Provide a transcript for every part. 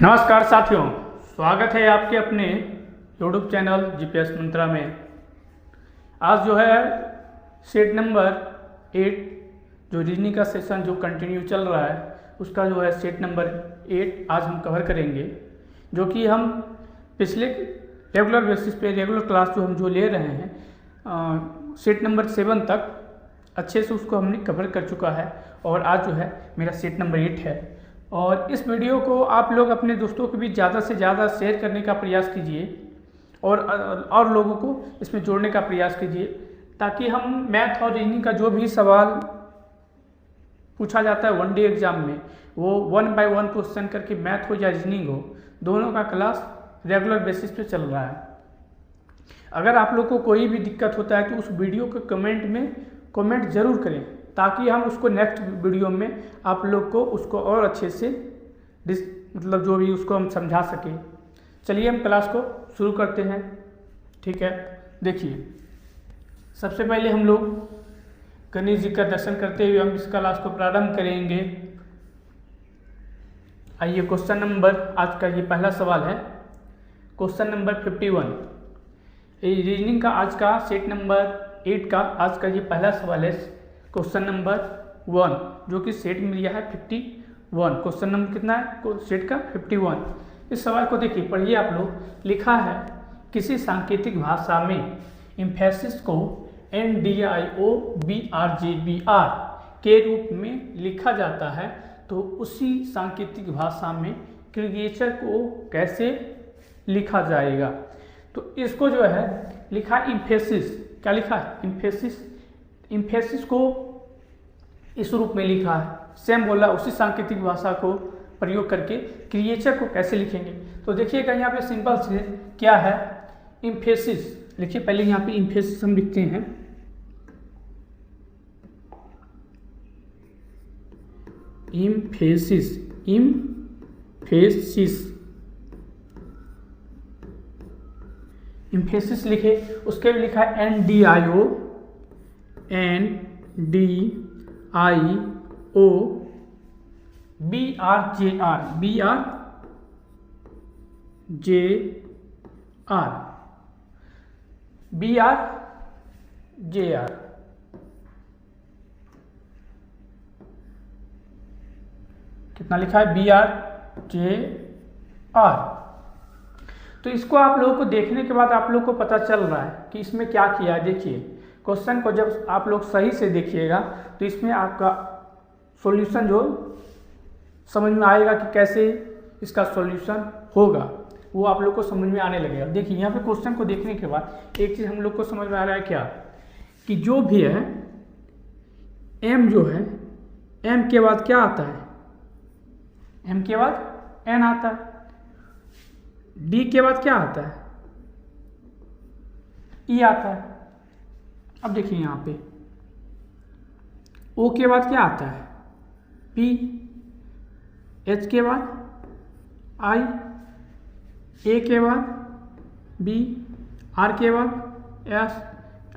नमस्कार साथियों, स्वागत है आपके अपने यूट्यूब चैनल जीपीएस मंत्रा में। आज जो है सेट नंबर 8 जो रीजनिंग का सेशन जो कंटिन्यू चल रहा है उसका जो है सेट नंबर 8 आज हम कवर करेंगे, जो कि हम पिछले रेगुलर बेसिस पे रेगुलर क्लास जो हम ले रहे हैं सेट नंबर 7 तक अच्छे से उसको हमने कवर कर चुका है। और आज जो है मेरा सेट नंबर 8 है। और इस वीडियो को आप लोग अपने दोस्तों के बीच ज़्यादा से ज़्यादा शेयर करने का प्रयास कीजिए और लोगों को इसमें जोड़ने का प्रयास कीजिए, ताकि हम मैथ और रीजनिंग का जो भी सवाल पूछा जाता है वन डे एग्ज़ाम में, वो 1 बाय 1 क्वेश्चन करके मैथ हो या रीजनिंग हो, दोनों का क्लास रेगुलर बेसिस पे चल रहा है। अगर आप लोग को कोई भी दिक्कत होता है तो उस वीडियो के कमेंट में कमेंट ज़रूर करें, ताकि हम उसको नेक्स्ट वीडियो में आप लोग को उसको और अच्छे से जो भी उसको हम समझा सकें। चलिए हम क्लास को शुरू करते हैं। ठीक है, देखिए सबसे पहले हम लोग गणेश जी का दर्शन करते हुए हम इस क्लास को प्रारंभ करेंगे। आइए क्वेश्चन नंबर आज का ये पहला सवाल है, क्वेश्चन नंबर 51। रीजनिंग का आज का सेट नंबर 8 का आज का ये पहला सवाल है, क्वेश्चन नंबर 1, जो कि सेट में लिया है 51। क्वेश्चन नंबर कितना है सेट का? 51। इस सवाल को देखिए, पढ़िए आप लोग। लिखा है किसी सांकेतिक भाषा में इम्फेसिस को NDIOBRJBR के रूप में लिखा जाता है, तो उसी सांकेतिक भाषा में क्रिएचर को कैसे लिखा जाएगा? तो इसको जो है लिखा इम्फेसिस, क्या लिखा है? इम्फेसिस को इस रूप में लिखा है। सेम बोला उसी सांकेतिक भाषा को प्रयोग करके क्रिएचर को कैसे लिखेंगे? तो देखिएगा यहाँ पे सिंपल से क्या है, इम्फेसिस लिखिए। पहले यहाँ पे इम्फेसिस हम लिखते हैं, इम्फेसिस लिखे। उसके भी लिखा है BRJR। कितना लिखा है? BRJR। तो इसको आप लोगों को देखने के बाद आप लोग को पता चल रहा है कि इसमें क्या किया है। देखिए क्वेश्चन को जब आप लोग सही से देखिएगा तो इसमें आपका सॉल्यूशन जो समझ में आएगा कि कैसे इसका सॉल्यूशन होगा, वो आप लोग को समझ में आने लगेगा। देखिए यहाँ पे क्वेश्चन को देखने के बाद एक चीज़ हम लोग को समझ में आ रहा है क्या, कि जो भी है m जो है, m के बाद क्या आता है? m के बाद n आता है। d के बाद क्या आता है? e आता है। अब देखिए यहाँ पे o के बाद क्या आता है? p, h के बाद i, a के बाद b, r के बाद s,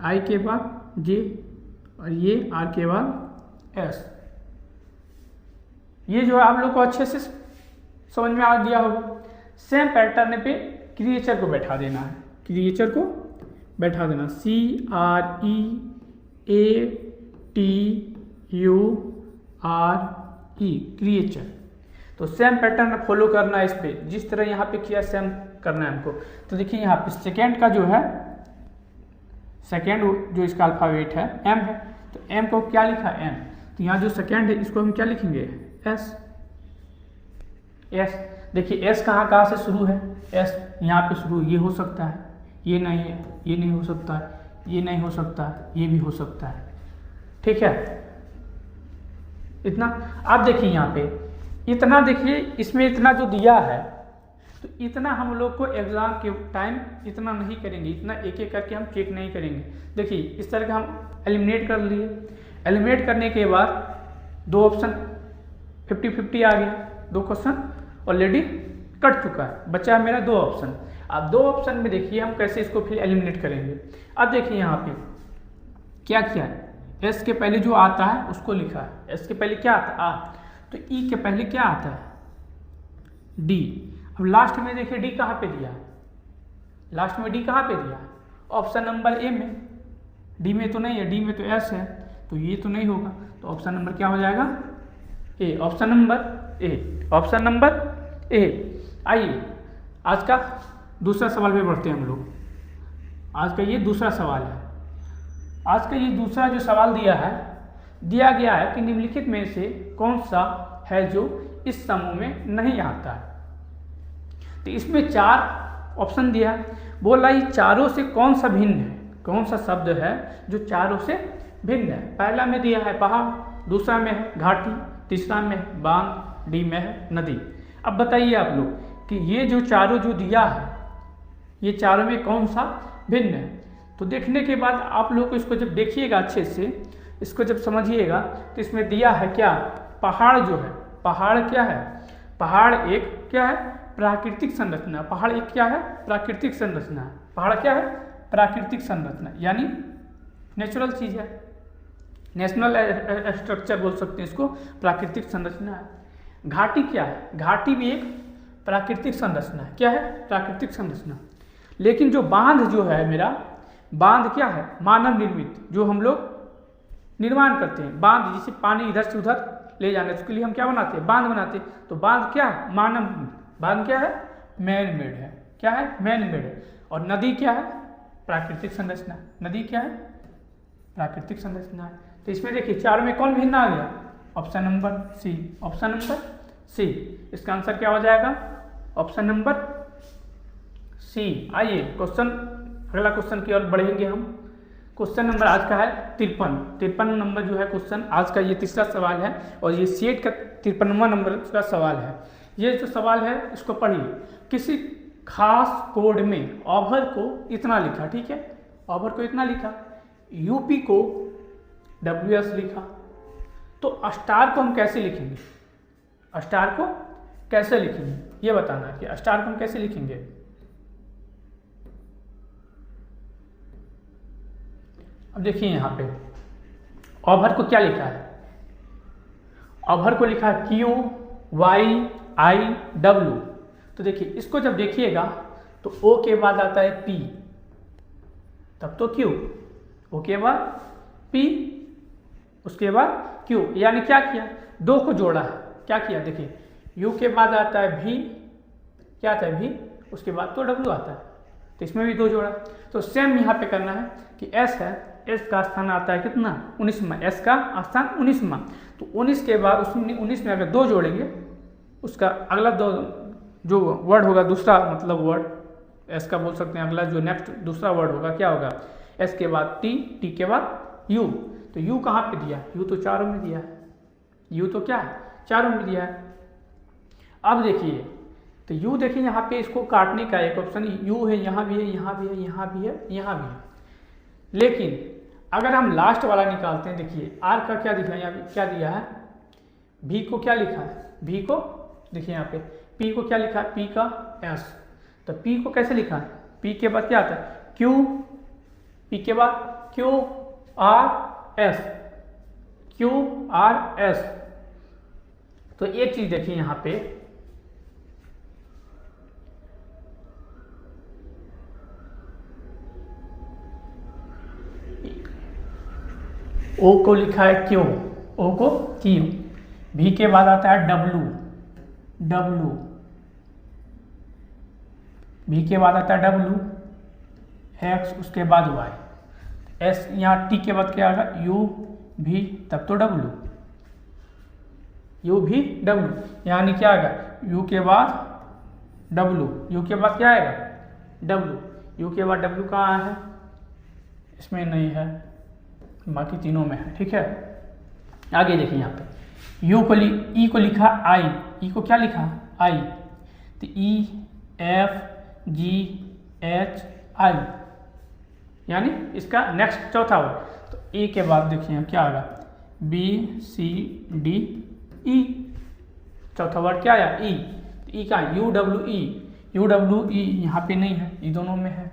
i के बाद j और ये r के बाद s। ये जो आप लोग को अच्छे से समझ में आ गया होगा। सेम पैटर्न पे क्रिएचर को बैठा देना है, क्रिएचर को बैठा देना, CREATURE, क्रिएचर। तो सेम पैटर्न फॉलो करना है इस पे, जिस तरह यहाँ पे किया सेम करना है हमको। तो देखिए यहाँ पे सेकेंड का जो है, सेकेंड जो इसका अल्फाबेट है m है, तो m को क्या लिखा है? m। तो यहाँ जो सेकेंड है इसको हम क्या लिखेंगे? s। देखिए s कहाँ से शुरू है? s यहाँ पे शुरू, ये हो सकता है, ये नहीं है, ये नहीं हो सकता है, ये नहीं हो सकता है, ये भी हो सकता है। ठीक है, इतना आप देखिए यहाँ पे इतना देखिए, इसमें इतना जो दिया है, तो इतना हम लोग को एग्जाम के टाइम इतना नहीं करेंगे, इतना एक एक करके हम चेक नहीं करेंगे। देखिए इस तरह का हम एलिमिनेट कर लिए। एलिमिनेट करने के बाद दो ऑप्शन 50-50 आ गया, दो क्वेश्चन ऑलरेडी कट चुका है, बचा है मेरा दो ऑप्शन। अब दो ऑप्शन में देखिए हम कैसे इसको फिर एलिमिनेट करेंगे। अब देखिए यहाँ पे क्या किया है, एस के पहले जो आता है उसको लिखा है। एस के पहले क्या आता है? आ। तो ई के पहले क्या आता है? डी। अब लास्ट में देखिए डी कहाँ पे दिया है, लास्ट में डी कहाँ पे दिया है, ऑप्शन नंबर ए में। डी में तो नहीं है, डी में तो एस है, तो ये तो नहीं होगा, तो ऑप्शन नंबर क्या हो जाएगा, A, option number A, option number A. आइए आज का दूसरा सवाल पे बढ़ते हैं हम लोग। आज का ये दूसरा सवाल है। आज का ये दूसरा जो सवाल दिया गया है कि निम्नलिखित में से कौन सा है जो इस समूह में नहीं आता है। तो इसमें 4 ऑप्शन दिया है, बोला ये चारों से कौन सा भिन्न है, कौन सा शब्द है जो चारों से भिन्न है। पहला में दिया है पहाड़, दूसरा में है घाटी, तीसरा में है बांध, डी में है नदी। अब बताइए आप लोग कि ये जो चारों जो दिया है, ये चारों में कौन सा भिन्न है। तो देखने के बाद आप लोग को इसको जब देखिएगा अच्छे से, इसको जब समझिएगा, तो इसमें दिया है क्या, पहाड़ जो है, पहाड़ क्या है, पहाड़ एक क्या है, प्राकृतिक संरचना। पहाड़ एक क्या है, प्राकृतिक संरचना। पहाड़ क्या है, प्राकृतिक संरचना, यानी नेचुरल चीज़ है, नेशनल स्ट्रक्चर बोल सकते हैं इसको, प्राकृतिक संरचना है। घाटी क्या है, घाटी भी एक प्राकृतिक संरचना है। क्या है, प्राकृतिक संरचना। लेकिन जो बांध जो है मेरा, बांध क्या है, मानव निर्मित, जो हम लोग निर्माण करते हैं। बांध जैसे पानी इधर से उधर ले जाने, उसके लिए हम क्या बनाते हैं, बांध बनाते हैं। तो बांध क्या है, मानव निर्मित। बांध क्या है, मैन मेड है। क्या है, मैन मेड है। और नदी क्या है, प्राकृतिक संरचना। नदी क्या है, प्राकृतिक संरचना है। तो इसमें देखिए चारों में कौन भिन्न आ गया, option number C, option number C. इसका आंसर क्या हो जाएगा, ऑप्शन नंबर सी। आइए क्वेश्चन, अगला क्वेश्चन की ओर बढ़ेंगे हम। क्वेश्चन नंबर आज का है 53 नंबर जो है क्वेश्चन आज का, ये तीसरा सवाल है और ये सेट का 53वां नंबर का सवाल है। ये जो सवाल है इसको पढ़िए। किसी खास कोड में ओवर को इतना लिखा, ठीक है, ओवर को इतना लिखा, यूपी को WS लिखा, तो स्टार को हम कैसे लिखेंगे, स्टार को कैसे लिखेंगे ये बताना है कि स्टार को हम कैसे लिखेंगे। अब देखिए यहाँ पे ओवर को क्या लिखा है, ओवर को लिखा है QYIW। तो देखिए इसको जब देखिएगा तो O के बाद आता है P, तब तो Q, O के बाद P, उसके बाद Q, यानी क्या किया, 2 को जोड़ा है। क्या किया, देखिए U के बाद आता है V, क्या आता है V, उसके बाद तो W आता है, तो इसमें भी 2 जोड़ा। तो सेम यहाँ पे करना है कि S है, S का स्थान आता है कितना, 19वां, S का स्थान 19वां। तो 19 के बाद उसमें 19 में अगर 2 जोड़ेंगे, उसका अगला 2 जो वर्ड होगा, दूसरा मतलब वर्ड S का बोल सकते हैं, अगला जो नेक्स्ट दूसरा वर्ड होगा क्या होगा, S के बाद T, T के बाद U। तो U कहाँ पे दिया, U तो चारों में दिया है, U तो क्या है, चारों में दिया है। अब देखिए तो U देखिए यहाँ पे इसको काटने का एक ऑप्शन U है, यहाँ भी है, यहाँ भी है, यहाँ भी है, यहाँ भी है। लेकिन अगर हम लास्ट वाला निकालते हैं, देखिए R का क्या दिखा है, यहाँ क्या दिया है, V को क्या लिखा है, V को देखिए यहाँ पे, P को क्या लिखा है, P का S। तो P को कैसे लिखा है, P के बाद क्या आता है Q, P के बाद Q R S, Q R S। तो एक चीज देखिए यहाँ पे, O को लिखा है Q, O को Q, V के बाद आता है W, W, V के बाद आता है W, X, उसके बाद Y, S, यहाँ T के बाद क्या आएगा U V, तब तो W, U V W, यानी क्या आएगा U के बाद W, U के बाद क्या आएगा W, U के बाद W कहाँ है, इसमें नहीं है, बाकी तीनों में है, ठीक है। आगे देखिए यहाँ पे E को लिखा I, E को क्या लिखा I, तो E F G H I, यानी इसका नेक्स्ट चौथा वर्ड। तो E के बाद देखिए क्या आएगा B C D E, चौथा वर्ड क्या आया E, तो E का U W E यहाँ पे नहीं है, ये दोनों में है,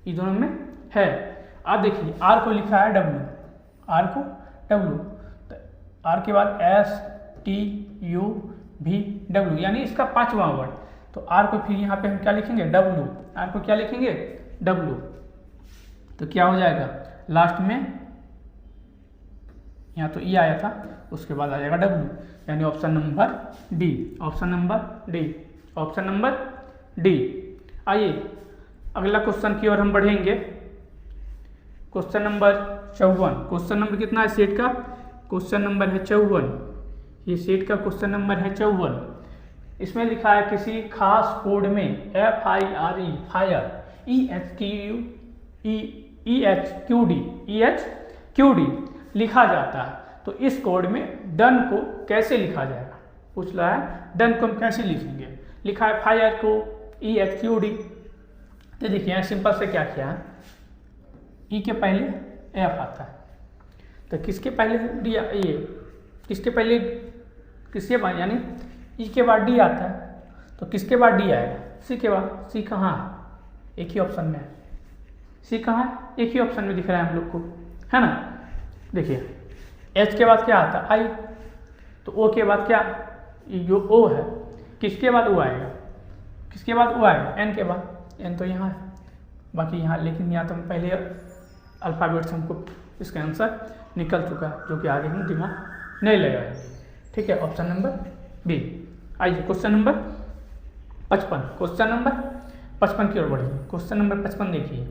ये दोनों में है। अब देखिए R को लिखा है W, R को W, तो R के बाद S T U V W, यानी इसका 5वां वर्ड। तो आर को फिर यहाँ पे हम क्या लिखेंगे, डब्लू, आर को क्या लिखेंगे, डब्लू। तो क्या हो जाएगा लास्ट में, यहाँ तो ई आया था, उसके बाद आ जाएगा डब्लू, यानी option number D, option number D, option number D. आइए अगला क्वेश्चन की ओर हम बढ़ेंगे। Question number 54। क्वेश्चन नंबर कितना है सेट का, क्वेश्चन नंबर है 54। ये सेट का क्वेश्चन नंबर है 54। इसमें लिखा है किसी खास कोड में FIRE फायर EHQD लिखा जाता है, तो इस कोड में डन को कैसे लिखा जाएगा, पूछ रहा है डन को हम कैसे लिखेंगे। लिखा है फायर को EHQD। तो देखिए यहाँ सिंपल से क्या किया है, ई के पहले एफ आता है, तो किसके पहले डी, ये किसके पहले, किसके बाद, यानी ई के बाद डी आता है, तो किसके बाद डी आएगा, सी के बाद। सी कहाँ है, एक ही ऑप्शन में है, सी कहाँ है, एक ही ऑप्शन में दिख रहा है हम लोग को, है ना। देखिए एच के बाद क्या आता है, आई, तो ओ के बाद क्या, जो ओ है किसके बाद ओ आएगा, किसके बाद ओ आएगा, एन के बाद, एन तो यहाँ है, बाकी यहाँ, लेकिन यहाँ तो हम पहले अल्फ़ाबेट से हमको इसका आंसर निकल चुका है, जो कि आगे हम दिमाग नहीं लगाएंगे। ठीक है, ऑप्शन नंबर बी। आइए क्वेश्चन नंबर 55, क्वेश्चन नंबर 55 की ओर बढ़िए। क्वेश्चन नंबर 55 देखिए,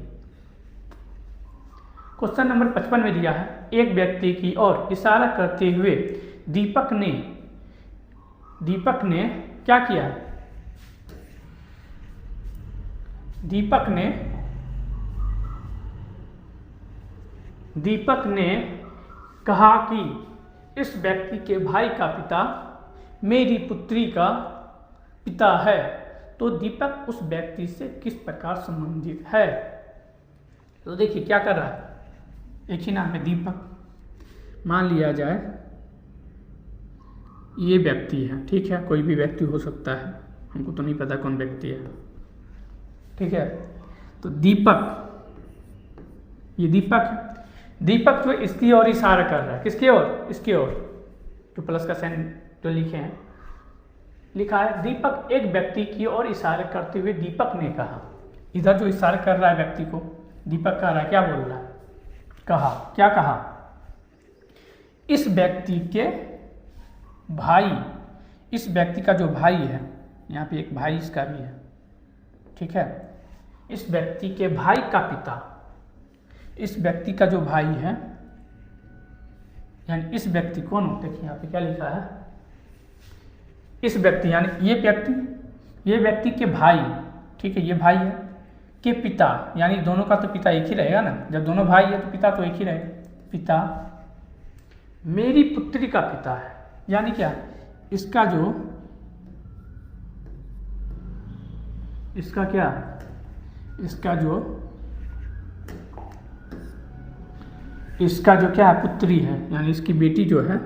क्वेश्चन नंबर 55 में दिया है, एक व्यक्ति की ओर इशारा करते हुए दीपक ने क्या किया, दीपक ने कहा कि इस व्यक्ति के भाई का पिता मेरी पुत्री का पिता है, तो दीपक उस व्यक्ति से किस प्रकार संबंधित है। तो देखिए क्या कर रहा है, एक ही नाम है दीपक, मान लिया जाए ये व्यक्ति है, ठीक है, कोई भी व्यक्ति हो सकता है, हमको तो नहीं पता कौन व्यक्ति है, ठीक है। तो दीपक, ये दीपक है, दीपक जो इसकी ओर इशारा कर रहा है, किसकी ओर, इसकी ओर, जो प्लस का साइन जो लिखे हैं, लिखा है दीपक एक व्यक्ति की ओर इशारा करते हुए दीपक ने कहा। इधर जो इशारा कर रहा है व्यक्ति को, दीपक कह रहा है, क्या बोल रहा है, कहा, क्या कहा, इस व्यक्ति के भाई, इस व्यक्ति का जो भाई है, यहाँ पे एक भाई इसका भी है, ठीक है, इस व्यक्ति के भाई का पिता, इस व्यक्ति का जो भाई है, यानी इस व्यक्ति कौन, देखिए यहाँ पे क्या लिखा है, इस व्यक्ति यानी ये व्यक्ति के भाई, ठीक है, ये भाई है, के पिता, यानी दोनों का तो पिता एक ही रहेगा ना, जब दोनों भाई है तो पिता तो एक ही रहेगा, पिता मेरी पुत्री का पिता है, यानी क्या, इसका जो क्या है, पुत्री है, यानी इसकी बेटी जो है,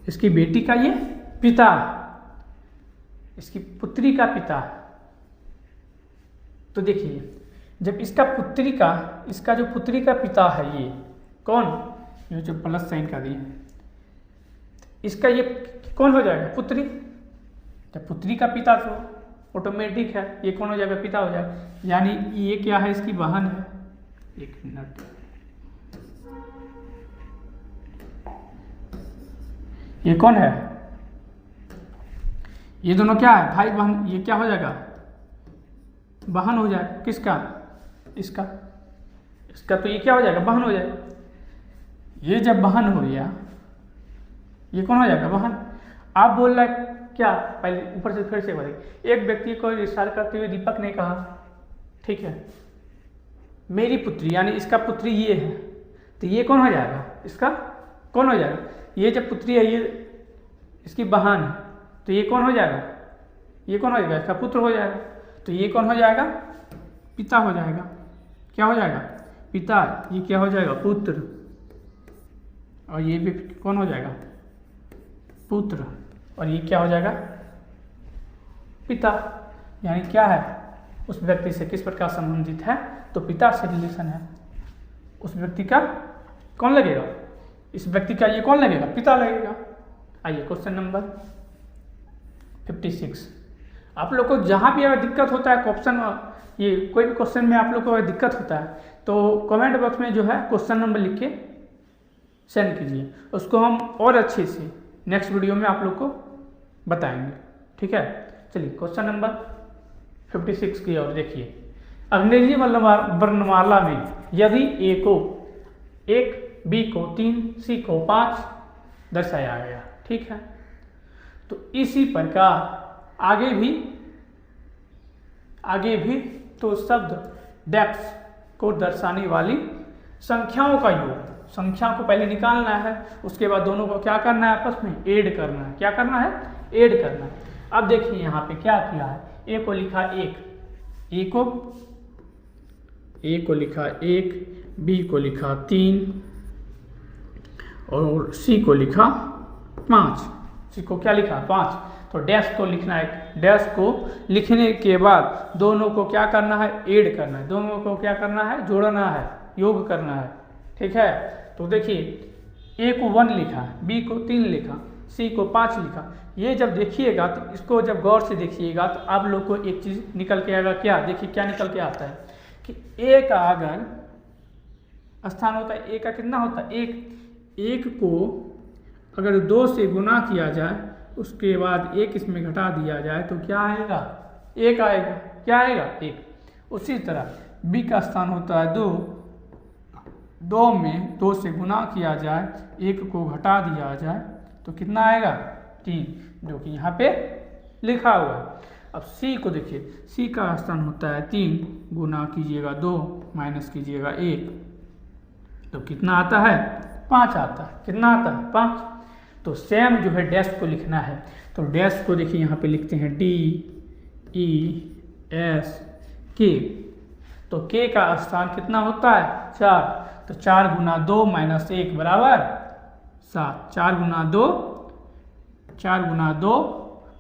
इसकी बेटी का ये पिता, इसकी पुत्री का पिता है। तो देखिए जब इसका जो पुत्री का पिता है, ये कौन, ये जो प्लस साइन का दिया, इसका ये कौन हो जाएगा, पुत्री। जब पुत्री का पिता तो ऑटोमेटिक है, ये कौन हो जाएगा, पिता हो जाएगा, यानी ये क्या है, इसकी बहन है। एक मिनट, ये कौन है, ये दोनों क्या है, भाई बहन, ये क्या हो जाएगा, बहन हो जाएगा, किसका, इसका, तो ये क्या हो जाएगा, बहन हो जाएगा। ये जब बहन हो गया, ये कौन हो जाएगा, बहन। आप बोल रहे क्या, पहले ऊपर से फिर से बोलेंगे, एक व्यक्ति को इशारा करते हुए दीपक ने कहा, ठीक है, मेरी पुत्री, यानी इसका पुत्री ये है, तो ये कौन हो जाएगा, इसका कौन हो जाएगा, ये जब पुत्री है, ये इसकी बहन है, तो ये कौन हो जाएगा, ये कौन हो जाएगा, इसका पुत्र हो जाएगा, तो ये कौन हो जाएगा, पिता हो जाएगा, क्या हो जाएगा, पिता, ये क्या हो जाएगा, पुत्र, और ये भी कौन हो जाएगा, पुत्र, और ये क्या हो जाएगा, पिता, यानी क्या है, उस व्यक्ति से किस प्रकार संबंधित है, तो पिता से रिलेशन है। उस व्यक्ति का कौन लगेगा, इस व्यक्ति का ये कौन लगेगा, पिता लगेगा। आइए क्वेश्चन नंबर 56, आप लोग को जहाँ भी अगर दिक्कत होता है क्वेश्चन, ये कोई भी क्वेश्चन में आप लोग को अगर दिक्कत होता है तो कमेंट बॉक्स में जो है क्वेश्चन नंबर लिख के सेंड कीजिए, उसको हम और अच्छे से नेक्स्ट वीडियो में आप लोग को बताएंगे। ठीक है, चलिए क्वेश्चन नंबर 56 की ओर देखिए। अंग्रेजी वर्णमाला में यदि ए को 1, बी को 3, सी को 5 दर्शाया गया, ठीक है, तो इसी प्रकार आगे भी तो शब्द डेप्स को दर्शाने वाली संख्याओं का योग, संख्या को पहले निकालना है, उसके बाद दोनों को क्या करना है, आपस में ऐड करना है। क्या करना है? ऐड करना है। अब देखिए यहाँ पे क्या किया है, ए को लिखा 1, ए को लिखा 1, बी को लिखा 3 और सी को लिखा 5। सी को क्या लिखा? 5। तो डैश को लिखना है। डैश को लिखने के बाद दोनों को क्या करना है? ऐड करना है। दोनों को क्या करना है? जोड़ना है, योग करना है। ठीक है, तो देखिए ए को 1 लिखा, बी को 3 लिखा, सी को 5 लिखा। ये जब देखिएगा तो इसको जब गौर से देखिएगा तो आप लोग को एक चीज़ निकल के आएगा। क्या? देखिए क्या निकल के आता है कि ए का अगर स्थान होता है, ए का कितना होता है? 1 को अगर 2 से गुना किया जाए, उसके बाद 1 इसमें घटा दिया जाए तो क्या आएगा? 1 आएगा। क्या आएगा? 1। उसी तरह बी का स्थान होता है 2, 2 में 2 से गुना किया जाए, 1 को घटा दिया जाए तो कितना आएगा? 3, जो कि यहाँ पे लिखा हुआ है। अब सी को देखिए, सी का स्थान होता है 3, गुना कीजिएगा 2, माइनस कीजिएगा 1, तो कितना आता है? 5 आता है। कितना आता है? 5। तो सेम जो है डैश को लिखना है, तो डैश को देखिए यहाँ पे लिखते हैं DESK। तो के का स्थान कितना होता है? 4। तो 4 गुना 2 माइनस 1 बराबर 7। 4 गुना 2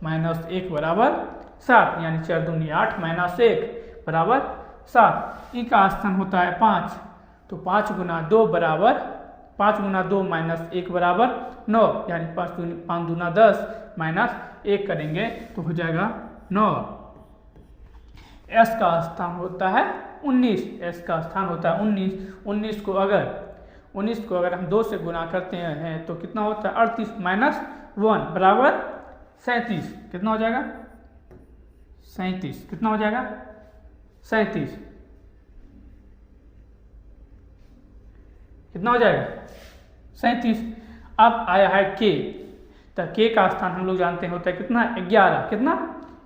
माइनस 1 बराबर 7, यानी 4 दूनी 8 माइनस 1 बराबर 7। ई का स्थान होता है 5, तो 5 गुना 2 बराबर 5 गुना 2 माइनस 1 बराबर 9, यानी 5 दूना 10 माइनस 1 करेंगे तो हो जाएगा 9। एस का स्थान होता है 19। एस का स्थान होता है 19। 19 को अगर हम 2 से गुना करते हैं तो कितना होता है? 38 माइनस 1 बराबर 37। कितना हो जाएगा? 37। कितना हो जाएगा? 37। कितना हो जाएगा? 37। अब आया है के, तो के का स्थान हम लोग जानते हैं होता है कितना? 11। कितना?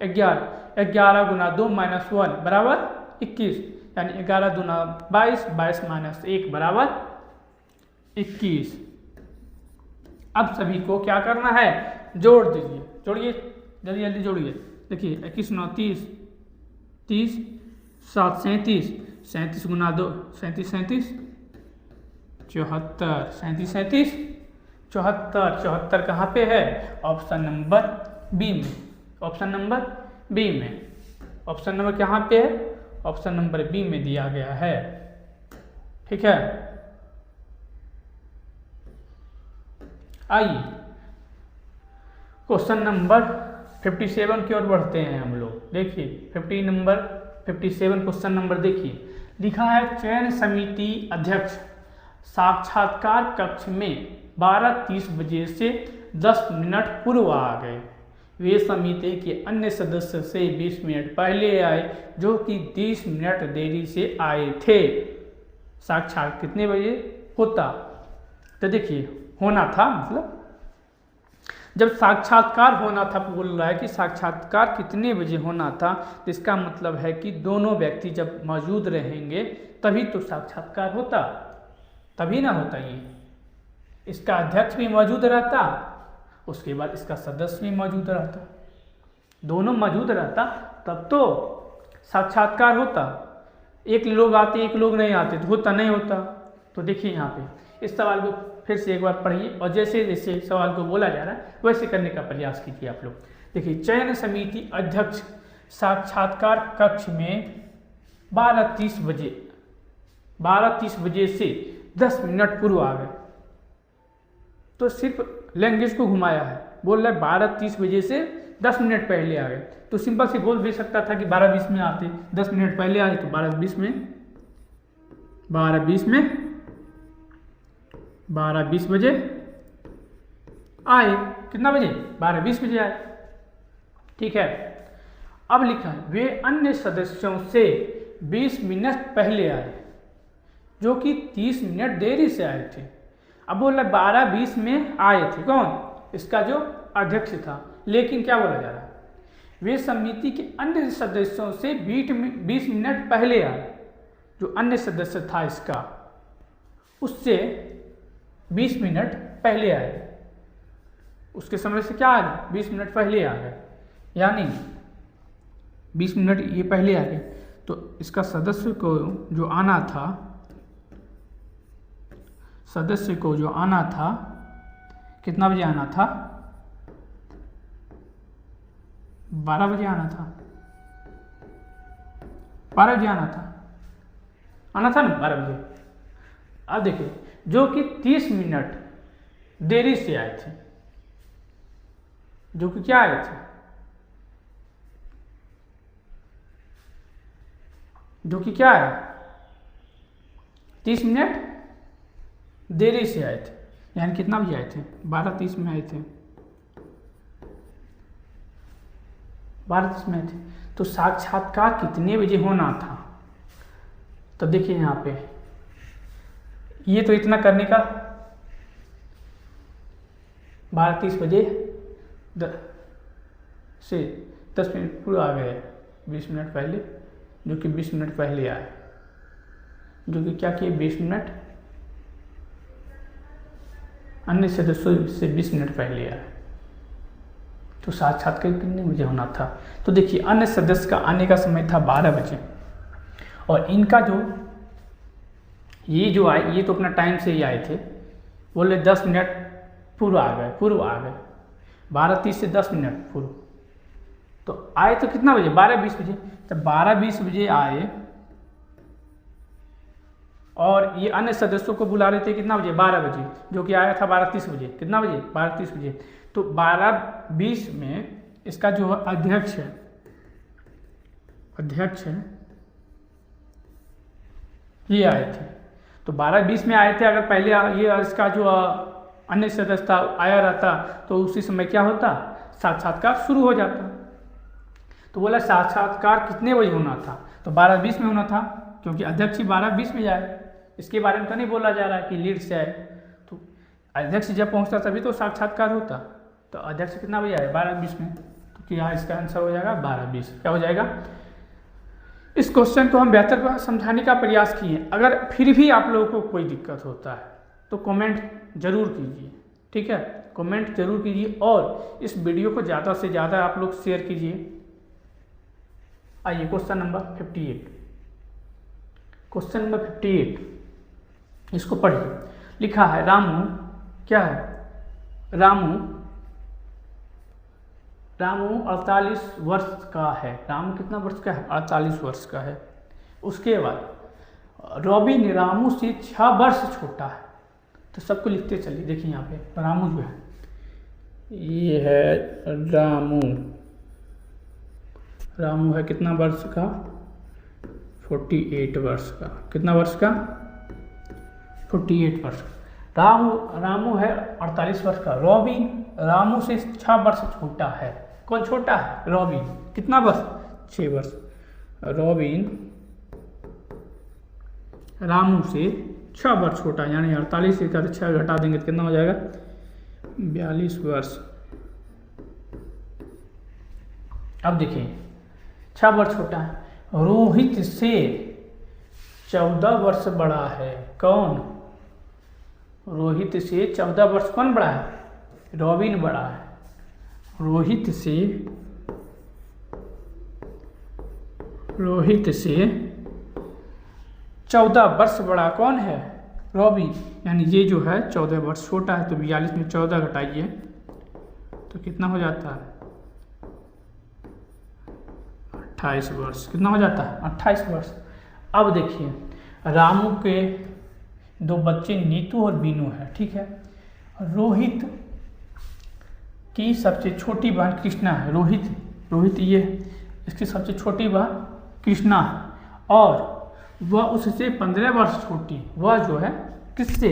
11। 11 गुना 2 माइनस 1 बराबर 21, यानी 11 दूना 22, 22 माइनस 1 बराबर 21। अब सभी को क्या करना है? जोड़ दीजिए। जोड़िए, जल्दी जल्दी जोड़िए। देखिए 21 9 30, 30 7 37, 37 गुना 2 37 37 74, 37 37 74। 74 कहाँ पे है? ऑप्शन नंबर बी में। ऑप्शन नंबर बी में। ऑप्शन नंबर कहाँ पे है? ऑप्शन नंबर बी में दिया गया है। ठीक है, आइए क्वेश्चन नंबर 57 की ओर बढ़ते हैं हम लोग। देखिए 57 क्वेश्चन नंबर देखिए, लिखा है चयन समिति अध्यक्ष साक्षात्कार कक्ष में 12:30 बजे से 10 मिनट पूर्व आ गए। वे समिति के अन्य सदस्य से 20 मिनट पहले आए, जो कि 30 मिनट देरी से आए थे। साक्षात्कार कितने बजे होता? तो देखिए होना था, मतलब जब साक्षात्कार होना था, बोल रहा है कि साक्षात्कार कितने बजे होना था, तो इसका मतलब है कि दोनों व्यक्ति जब मौजूद रहेंगे तभी तो साक्षात्कार होता, तभी ना होता। ये इसका अध्यक्ष भी मौजूद रहता, उसके बाद इसका सदस्य भी मौजूद रहता, दोनों मौजूद रहता तब तो साक्षात्कार होता। एक लोग आते एक लोग नहीं आते तो होता नहीं होता। तो देखिए यहाँ पे इस सवाल को फिर से एक बार पढ़िए और जैसे जैसे सवाल को बोला जा रहा है वैसे करने का प्रयास कीजिए आप लोग। देखिए चयन समिति अध्यक्ष साक्षात्कार कक्ष में 12:30 बजे से 10 मिनट पूर्व आ गए। तो सिर्फ लैंग्वेज को घुमाया है, बोल रहा है 12:30 बजे से 10 मिनट पहले आ गए, तो सिंपल से बोल भी सकता था कि 12:20 में आते, 10 मिनट पहले आए तो 12:20 बजे आए। कितना बजे? 12:20 बजे आए। ठीक है, अब लिखा है वे अन्य सदस्यों से 20 मिनट पहले आए, जो कि 30 मिनट देरी से आए थे। अब बोला 12:20 में आए थे, कौन? इसका जो अध्यक्ष था। लेकिन क्या बोला जा रहा है? वे समिति के अन्य सदस्यों से 20 मिनट पहले आए। जो अन्य सदस्य था इसका, उससे 20 मिनट पहले आए। उसके समय से क्या आ गए? 20 मिनट पहले आ गए, यानी 20 मिनट ये पहले आ गए। तो इसका सदस्य को जो आना था, कितना बजे आना था? 12 बजे आना था। 12 बजे आना था ना, 12 बजे। अब देखिए, जो कि 30 मिनट देरी से आए थे, जो कि क्या आए थे? जो कि क्या है? 30 मिनट देरी से आए थे, यानी कितना बजे आए थे? 12:30 में आए थे, 12:30 में आए थे। तो साक्षात्कार कितने बजे होना था? तो देखिए यहाँ पे, ये तो इतना करने का 12:30 बजे से 10 मिनट पूरा आ गए, 20 मिनट पहले, जो कि 20 मिनट पहले आए, जो कि क्या किए? 20 मिनट अन्य सदस्यों से 20 मिनट पहले आए। तो साक्षात्कार कितने बजे होना था? तो देखिए, अन्य सदस्य का आने का समय था 12 बजे, और इनका जो ये जो आए, ये तो अपना टाइम से ही आए थे, बोले 10 मिनट पूर्व आ गए, 12:30 से 10 मिनट पूर्व। तो आए तो कितना बजे? 12:20 बजे। जब 12:20 बजे आए और ये अन्य सदस्यों को बुला रहे थे कितना बजे? 12 बजे, जो कि आया था 12:30 बजे। कितना बजे? 12:30 बजे। तो 12:20 में इसका जो अध्यक्ष है ये आए थे। तो 12:20 में आए थे। अगर पहले ये इसका जो अन्य सदस्य था आया रहता, तो उसी समय क्या होता? साक्षात्कार शुरू हो जाता। तो बोला साक्षात्कार कितने बजे होना था? तो 12:20 में होना था, क्योंकि अध्यक्ष ही 12:20 में जाए। इसके बारे में तो नहीं बोला जा रहा है कि लीड से आए। तो अध्यक्ष जब पहुंचता तभी तो साक्षात्कार होता। तो अध्यक्ष कितना बजे आए? 12:20 में। तो क्या इसका आंसर हो जाएगा? 12:20। क्या हो जाएगा? इस क्वेश्चन को हम बेहतर समझाने का प्रयास किए। अगर फिर भी आप लोगों को कोई दिक्कत होता है तो कमेंट जरूर कीजिए, ठीक है? कमेंट जरूर कीजिए और इस वीडियो को ज़्यादा से ज़्यादा आप लोग शेयर कीजिए। आइए क्वेश्चन नंबर 58। क्वेश्चन नंबर 58, इसको पढ़िए। लिखा है रामू, क्या है? रामू 48 वर्ष का है। रामू कितना वर्ष का है? 48 वर्ष का है। उसके बाद रॉबिन रामू से 6 वर्ष छोटा है। तो सबको लिखते चलिए। देखिए यहाँ पे रामू जो है, ये है रामू है कितना वर्ष का? 48 वर्ष का। कितना वर्ष का? 48 वर्ष का। रामू है 48 वर्ष का। रॉबिन रामू से 6 वर्ष छोटा है। कौन छोटा है? रॉबिन। कितना वर्ष? 6 वर्ष। रॉबिन रामू से 6 वर्ष छोटा, यानी 48 से 6 घटा देंगे तो कितना हो जाएगा? 42 वर्ष। अब देखिए, 6 वर्ष छोटा है। रोहित से 14 वर्ष बड़ा है। कौन? रोहित से 14 वर्ष कौन बड़ा है? रॉबिन बड़ा है। रोहित से 14 वर्ष बड़ा कौन है? रॉबिन। यानी ये जो है 14 वर्ष छोटा है। तो 42 में 14 घटाइए तो कितना हो जाता है? 28 वर्ष। कितना हो जाता है? 28 वर्ष। अब देखिए, रामू के 2 बच्चे नीतू और बीनू है, ठीक है? रोहित की सबसे छोटी बहन कृष्णा है। रोहित ये इसकी सबसे छोटी बहन कृष्णा है और वह उससे 15 वर्ष छोटी है। वह जो है किससे,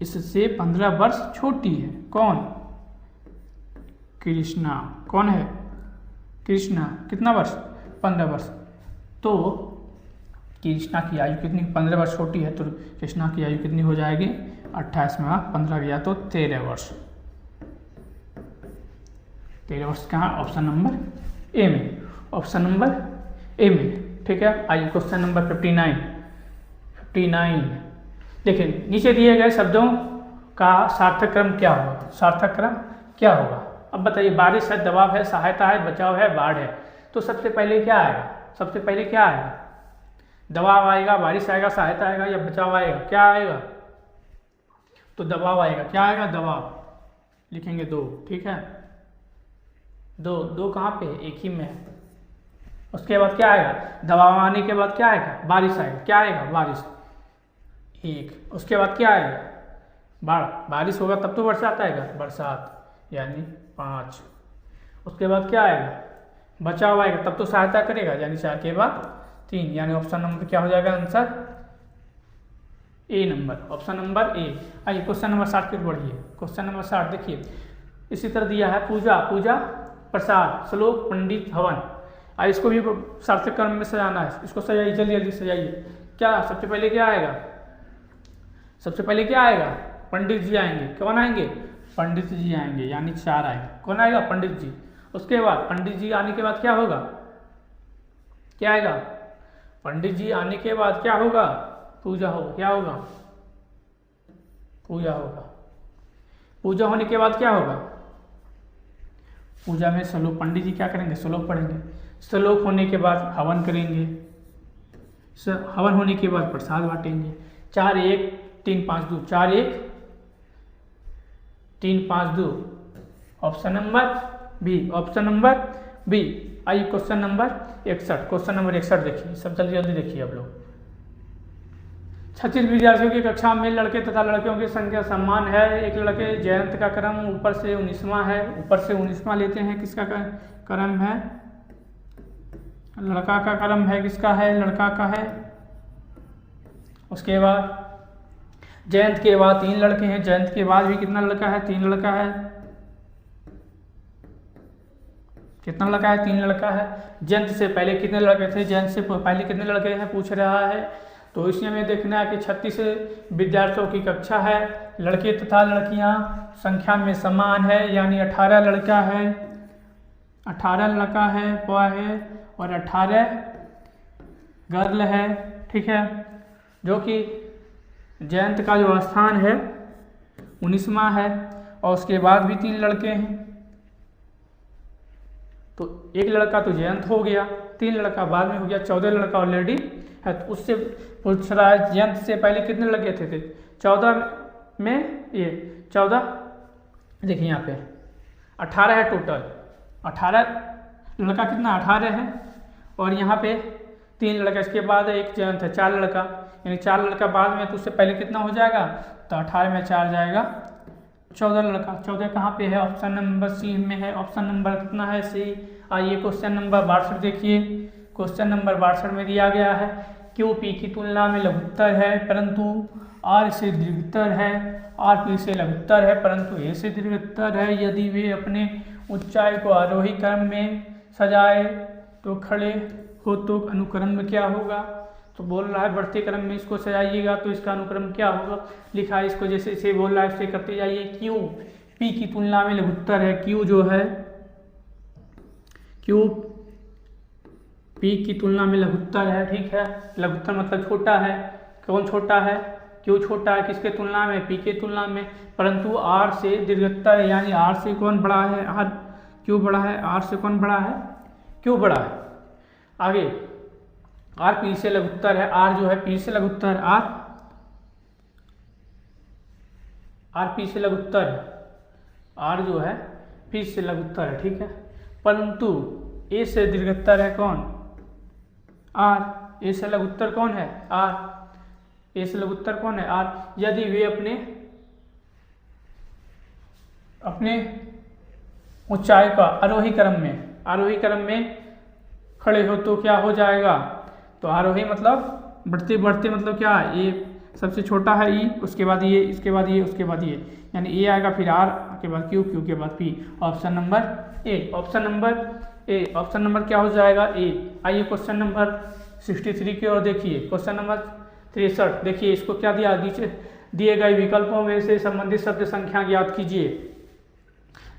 इससे 15 वर्ष छोटी है। कौन, कृष्णा। कौन है, कृष्णा। कितना वर्ष, 15 वर्ष। तो कृष्णा की आयु कितनी, 15 वर्ष छोटी है, तो कृष्णा की आयु कितनी हो जाएगी, 28 में 15 गया तो 13 वर्ष। 13 वर्ष कहाँ, ऑप्शन नंबर ए में, ऑप्शन नंबर ए में। ठीक है, आइए क्वेश्चन नंबर 59 देखिए, नीचे दिए गए शब्दों का सार्थक क्रम क्या होगा, सार्थक क्रम क्या होगा। अब बताइए, बारिश है, दबाव है, सहायता है, बचाव है, बाढ़ है। तो सबसे पहले क्या आएगा, सबसे पहले क्या आएगा, दबाव आएगा, बारिश आएगा, सहायता आएगा या बचाव आएगा, क्या आएगा, तो दबाव आएगा। क्या आएगा, दबाव। लिखेंगे 2, ठीक है, 2 कहाँ पे, एक ही में है। उसके बाद क्या आएगा, दबाव आने के बाद क्या आएगा, बारिश आएगा। क्या आएगा, बारिश 1। उसके बाद क्या आएगा, बाढ़। बारिश होगा तब तो बरसात आएगा, बरसात यानी 5। उसके बाद क्या आएगा, बचाव आएगा, तब तो सहायता करेगा, यानी 4 के बाद 3, यानी ऑप्शन नंबर क्या हो जाएगा, answer A number, option number A. आइए क्वेश्चन नंबर 60 की ओर बढ़िए। क्वेश्चन नंबर 60 देखिए, इसी तरह दिया है, पूजा प्रसाद, श्लोक, पंडित, हवन। इसको भी सार्थक क्रम में सजाना है, इसको सजाइए, जल्दी जल्दी सजाइए। क्या सबसे पहले क्या आएगा, सबसे पहले क्या आएगा, पंडित जी आएंगे। कौन आएंगे, पंडित जी आएंगे, यानी 4 आएंगे। कौन आएगा, पंडित जी। उसके बाद पंडित जी आने के बाद क्या होगा, क्या आएगा, पंडित जी आने के बाद क्या होगा, पूजा होगा। क्या होगा, पूजा होगा। पूजा होने के बाद क्या होगा, पूजा में श्लोक, पंडित जी क्या करेंगे, श्लोक पढ़ेंगे। श्लोक होने के बाद हवन करेंगे, हवन होने के बाद प्रसाद बांटेंगे। 4 1 3 5 2, 4 1 3 5 2, option number B, option number B. आइए क्वेश्चन नंबर 61, क्वेश्चन नंबर 61 देखिए, सब जल्दी जल्दी देखिए आप लोग। 36 विद्यार्थियों की कक्षा में लड़के तथा लड़कियों की संख्या समान है। एक लड़के जयंत का क्रम ऊपर से 19वां है, ऊपर से 19वां लेते हैं। किसका क्रम है, लड़का का क्रम है, किसका है, लड़का का है। उसके बाद जयंत के बाद 3 लड़के हैं, जयंत के बाद भी कितना लड़का है, 3 लड़का है। कितना लड़का है, 3 लड़का है। जयंत से पहले कितने लड़के थे, जयंत से पहले कितने लड़के हैं पूछ रहा है। तो इसमें हमें देखना है कि 36 विद्यार्थियों की कक्षा है, लड़के तथा लड़कियां संख्या में समान है, यानी 18 लड़का है, 18 लड़का है और 18 गर्ल है। ठीक है, जो कि जयंत का जो स्थान है 19वां है, और उसके बाद भी 3 लड़के हैं। तो 1 लड़का तो जयंत हो गया, 3 लड़का बाद में हो गया, 14 लड़का ऑलरेडी है। तो उससे पूछ रहा है जयंत से पहले कितने लड़के थे 14 में, ये 14 देखिए यहाँ पे 18 है टोटल, 18 लड़का कितना 18 है, और यहाँ पे 3 लड़का, इसके बाद 1 जयंत है, 4 लड़का, यानी 4 लड़का बाद में। तो उससे पहले कितना हो जाएगा, तो 18 में 4 जाएगा, 14 लड़का। 14 कहाँ पे है, ऑप्शन नंबर सी में है, ऑप्शन नंबर कितना है, सी। आइए क्वेश्चन नंबर 62 देखिए। क्वेश्चन नंबर 62 में दिया गया है, क्यू पी की तुलना में लघुत्तर है परंतु आर से दीर्घतर है, आर पी से लघुत्तर है परंतु ए से दीर्घतर है। यदि वे अपने ऊंचाई को आरोही क्रम में सजाए तो खड़े हो तो अनुक्रम में क्या होगा। तो बोल रहा है बढ़ते क्रम में इसको सजाइएगा तो इसका अनुक्रम क्या होगा, लिखा है इसको जैसे इसे बोल रहा है इसे करते जाइए। क्यू पी की तुलना में लघुत्तर है, क्यू जो है, क्यू पी की तुलना में लघुत्तर है। ठीक है, लघुत्तर मतलब छोटा है। कौन छोटा है, क्यू छोटा है, किसके तुलना में, पी के तुलना में, परंतु आर से दीर्घतर है, यानी आर से कौन बड़ा है, आर क्यू बड़ा है, आर से कौन बड़ा है, क्यू बड़ा है। आगे आर पी से लघुत्तर है, आर जो है पी से लघुत्तर, आर पी से लघुत्तर है, आर जो है पी से लघुत्तर है। ठीक है, परंतु ए से दीर्घतर है कौन, आर। ए से लघुत्तर कौन है, आर। ए से लघुत्तर कौन है, आर। यदि वे अपने ऊंचाई का आरोही क्रम में खड़े हो तो क्या हो जाएगा, तो आरोही मतलब बढ़ते बढ़ते मतलब क्या, ए सबसे छोटा है ई, उसके बाद ये, इसके बाद ये, उसके बाद ये, यानी ए आएगा, फिर आर के बाद क्यू, क्यू के बाद P. Option number A, option number क्या हो जाएगा ए। आइए क्वेश्चन नंबर 63 की ओर देखिए। क्वेश्चन नंबर 63 देखिए, इसको क्या दिया, नीचे दिए गए विकल्पों में से संबंधित शब्द संख्या ज्ञात कीजिए।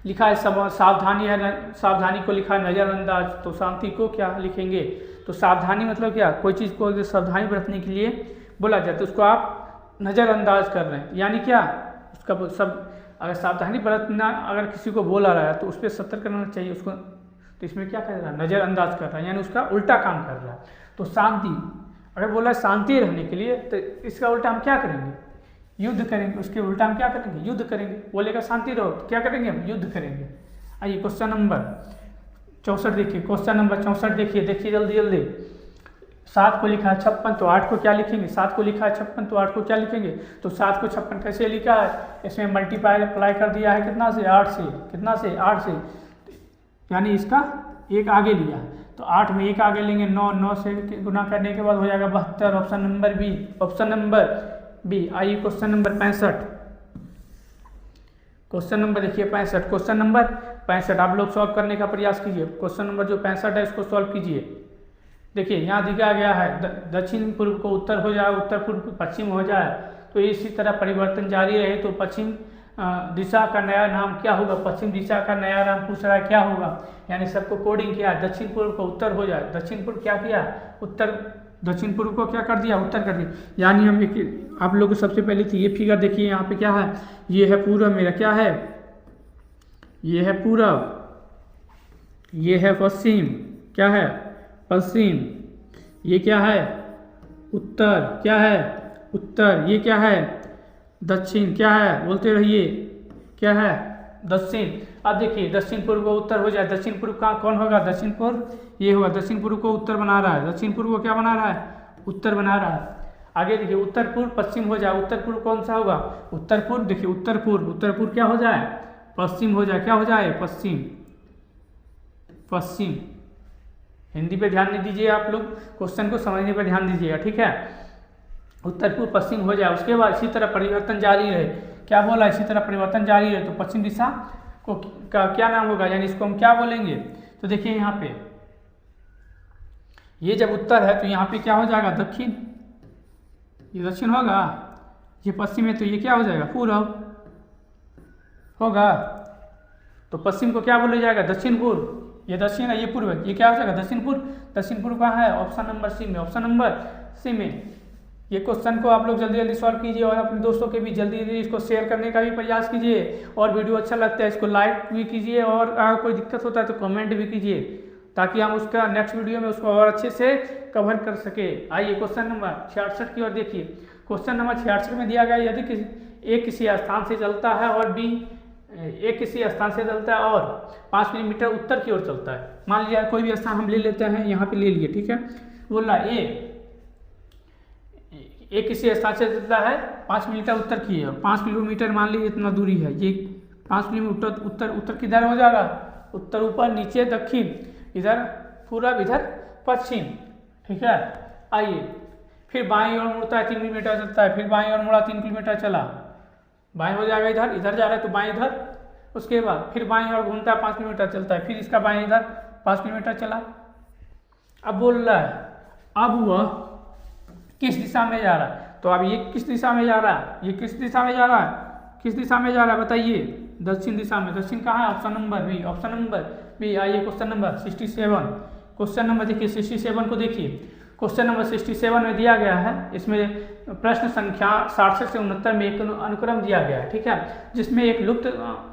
लिखा है सावधानी है, सावधानी को लिखा है नज़रअंदाज, तो शांति को क्या लिखेंगे, तो सावधानी मतलब क्या, कोई चीज़ को अगर सावधानी बरतने के लिए बोला जाए तो उसको आप नज़रअंदाज कर रहे हैं, यानी क्या उसका सब, अगर सावधानी बरतना अगर किसी को बोला रहा है तो उस पर सतर्क करना चाहिए उसको, तो इसमें क्या कर रहा है, नज़रअंदाज कर रहा है, यानी उसका उल्टा काम कर रहा है। तो शांति अगर बोला शांति रहने के लिए, तो इसका उल्टा हम क्या करेंगे, युद्ध करेंगे, उसके उल्टा हम क्या करेंगे, युद्ध करेंगे। बोलेगा शांति रहो तो क्या करेंगे, हम युद्ध करेंगे। आइए क्वेश्चन नंबर 64 देखिए, क्वेश्चन नंबर 64 देखिए जल्दी। 7 को लिखा है 56, तो 8 को क्या लिखेंगे, 7 को लिखा है 56 तो 8 को क्या लिखेंगे, तो 7 को 56 कैसे लिखा है, इसमें मल्टीप्लाई अप्लाई कर दिया है कितना से, 8 से, कितना से 8 से, यानी इसका एक आगे लिया है, तो 8 में एक आगे लेंगे 9 से गुना करने के बाद हो जाएगा 72। Option number B, option number B. आइए क्वेश्चन नंबर 65, क्वेश्चन नंबर देखिए 65, क्वेश्चन नंबर 65 आप लोग सॉल्व करने का प्रयास कीजिए। क्वेश्चन नंबर जो 65 है इसको सॉल्व कीजिए। देखिए यहाँ दिखाया गया है दक्षिण पूर्व को उत्तर हो जाए, उत्तर पूर्व को पश्चिम हो जाए, तो इसी तरह परिवर्तन जारी रहे तो पश्चिम दिशा का नया नाम क्या होगा, पश्चिम दिशा का नया नाम पूछ रहा है क्या होगा, यानी सबको कोडिंग किया, दक्षिण पूर्व को उत्तर हो जाए, दक्षिण पूर्व क्या किया, उत्तर, दक्षिण पूर्व को क्या कर दिया, उत्तर कर दिया। यानी हम आप लोग को सबसे पहले तो ये फिगर देखिए, यहाँ पे क्या है, ये है पूरब, मेरा क्या है, ये है पूरब, ये है पश्चिम, क्या है पश्चिम, ये क्या है उत्तर, क्या है उत्तर, ये क्या है दक्षिण, क्या है बोलते रहिए, क्या है दक्षिण। अब देखिए दक्षिण पूर्व को उत्तर हो जाए, दक्षिण पूर्व का कौन होगा, दक्षिण पूर्व ये होगा, दक्षिण पूर्व को उत्तर बना रहा है, दक्षिण पूर्व को क्या बना रहा है, उत्तर बना रहा है। आगे देखिए उत्तर पूर्व पश्चिम हो जाए, उत्तर पूर्व कौन सा होगा, उत्तर पूर्व, देखिए उत्तर पूर्व क्या हो जाए, पश्चिम हो जाए, क्या हो जाए पश्चिम, पश्चिम। हिंदी पे ध्यान नहीं दीजिए आप लोग, क्वेश्चन को समझने पर ध्यान दीजिएगा, ठीक है। उत्तर पूर्व पश्चिम हो जाए, उसके बाद इसी तरह परिवर्तन जारी रहे, क्या बोला, इसी तरह परिवर्तन जारी रहे तो पश्चिम दिशा को का क्या नाम होगा, यानी इसको हम क्या बोलेंगे, तो देखिए यहाँ पे ये जब उत्तर है तो यहाँ पे क्या हो जाएगा दक्षिण, ये दक्षिण होगा, ये पश्चिम है तो ये क्या हो जाएगा पूर्व होगा, तो पश्चिम को क्या बोला जाएगा दक्षिण पूर्व, ये दक्षिण है ये पूर्व है, ये क्या हो जाएगा दक्षिण पूर्व। दक्षिण पूर्व कहाँ है, ऑप्शन नंबर सी में, ऑप्शन नंबर सी में। ये क्वेश्चन को आप लोग जल्दी जल्दी सॉल्व कीजिए और अपने दोस्तों के भी जल्दी जल्दी इसको शेयर करने का भी प्रयास कीजिए, और वीडियो अच्छा लगता है इसको लाइक भी कीजिए, और अगर कोई दिक्कत होता है तो कमेंट भी कीजिए, ताकि हम उसका नेक्स्ट वीडियो में उसको और अच्छे से कवर कर सके। आइए क्वेश्चन नंबर 66 की ओर देखिए। क्वेश्चन नंबर 66 में दिया गया यदि ए किसी स्थान से चलता है और बी एक किसी स्थान से चलता है और 5 मिलीमीटर उत्तर की ओर चलता है, मान लिया कोई भी स्थान हम ले लेते हैं, यहाँ पे ले लिए, ठीक है। बोल रहा ए किसी स्थान से चलता है 5 मिलीमीटर उत्तर की है, 5 किलोमीटर मान लीजिए इतना दूरी है, ये 5 किलोमीटर उत्तर किधर हो जाएगा, उत्तर ऊपर, नीचे दक्षिण, इधर पूरब, इधर पश्चिम, ठीक है। आइए फिर बाईं ओर मुड़ता है 3 किलोमीटर चलता है, फिर बाईं ओर मुड़ा 3 किलोमीटर चला, बाएं हो जाएगा, इधर जा रहा है तो बाएं इधर, उसके बाद फिर बाएं ओर घूमता है 5 किलोमीटर चलता है, फिर इसका बाएं इधर 5 किलोमीटर चला। अब बोल रहा है अब वह किस दिशा में जा रहा है, तो अब ये किस दिशा में जा रहा है, ये किस दिशा में जा रहा है, किस दिशा में जा रहा है बताइए, दक्षिण दिशा में। दक्षिण कहाँ है, option number B, option number B. आइए क्वेश्चन नंबर 67, क्वेश्चन नंबर देखिए 67 को देखिए। क्वेश्चन नंबर 67 में दिया गया है, इसमें प्रश्न संख्या 66 से 69 में एक अनुक्रम दिया गया है, ठीक है, जिसमें एक लुप्त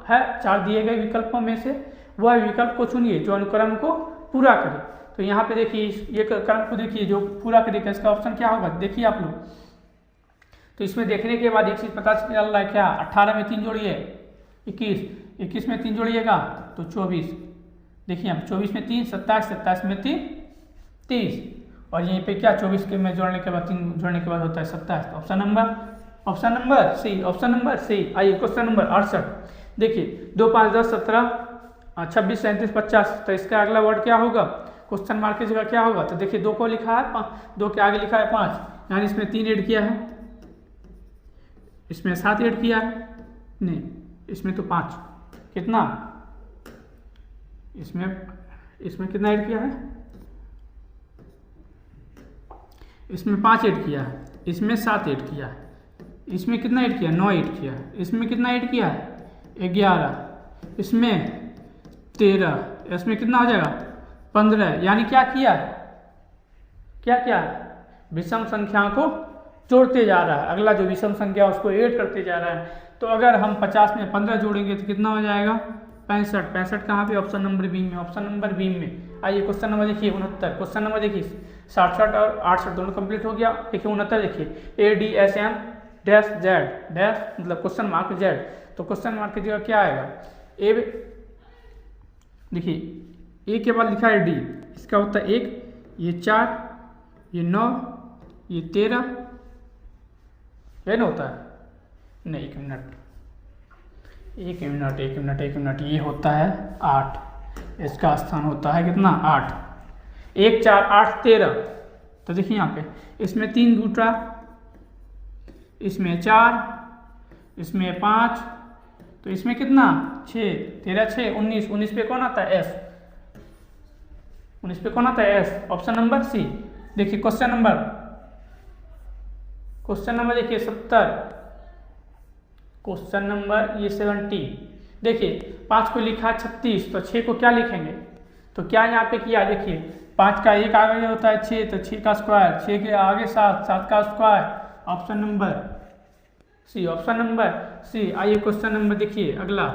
है 4 दिए गए विकल्पों में से, वह विकल्प को चुनिए जो अनुक्रम को पूरा करे। तो यहाँ पे देखिए ये क्रम को देखिए जो पूरा करेगा, इसका ऑप्शन क्या होगा देखिए आप लोग। तो इसमें देखने के बाद एक चीज़ पता चल रहा है, क्या 18 में 3 जोड़िए 21, 21 में 3 जोड़िएगा तो 24, देखिए हम 24 में 3 27, 27 में 3 30, और यहीं पे क्या 24 के में जोड़ने के बाद 3 जोड़ने के बाद होता है 27। Option number C, option number C. आइए क्वेश्चन नंबर 68 देखिए 2 5 10 17 26, 37, 50, तो इसका अगला वर्ड क्या होगा, क्वेश्चन मार्क की जगह क्या होगा। तो देखिए 2 को लिखा है, 2 के आगे लिखा है 5, यानी इसमें 3 ऐड किया है, इसमें 7 ऐड किया है, नहीं इसमें तो 5, कितना इसमें कितना ऐड किया है, इसमें 5 ऐड किया है, इसमें 7 ऐड किया है, इसमें कितना ऐड किया, 9 ऐड किया है, इसमें कितना ऐड किया है, 11, इसमें 13, इसमें कितना हो जाएगा 15। यानी क्या किया है, क्या विषम संख्या को जोड़ते जा रहा है, अगला जो विषम संख्या उसको ऐड करते जा रहा है। तो अगर हम 50 में 15 जोड़ेंगे तो कितना हो जाएगा 65। 65 कहाँ पे, ऑप्शन नंबर बी में, ऑप्शन नंबर बी में। आइए क्वेश्चन नंबर देखिए 69, क्वेश्चन नंबर देखिए 67 और 68 दोनों कंप्लीट हो गया। देखिए 69 देखिए ADSM डैश जेड डैश मतलब क्वेश्चन मार्क जेड, तो क्वेश्चन मार्क की जगह क्या आएगा, ए देखिए ए के बाद लिखा है डी, इसका होता है 1, ये 4, ये 9, ये 13, है ना होता है, नहीं एक मिनट, ये होता है 8, इसका स्थान होता है कितना 8, 1, 4, 8, 13। तो देखिए यहाँ पे इसमें 3 गुटा, इसमें 4, इसमें 5, तो इसमें कितना 6, 13, 6, 19, 19 पे कौन आता है एस, 19 पे कौन आता है एस, ऑप्शन नंबर सी। देखिए क्वेश्चन नंबर देखिए 70, क्वेश्चन नंबर ये 70, देखिए 5 को लिखा 36, तो 6 को क्या लिखेंगे, तो क्या यहाँ पे किया, देखिए 5 का एक आगे होता है 6, तो 6 का स्क्वायर, 6 के आगे 7, 7 का square, option number C, option number C. आइए क्वेश्चन नंबर देखिए, अगला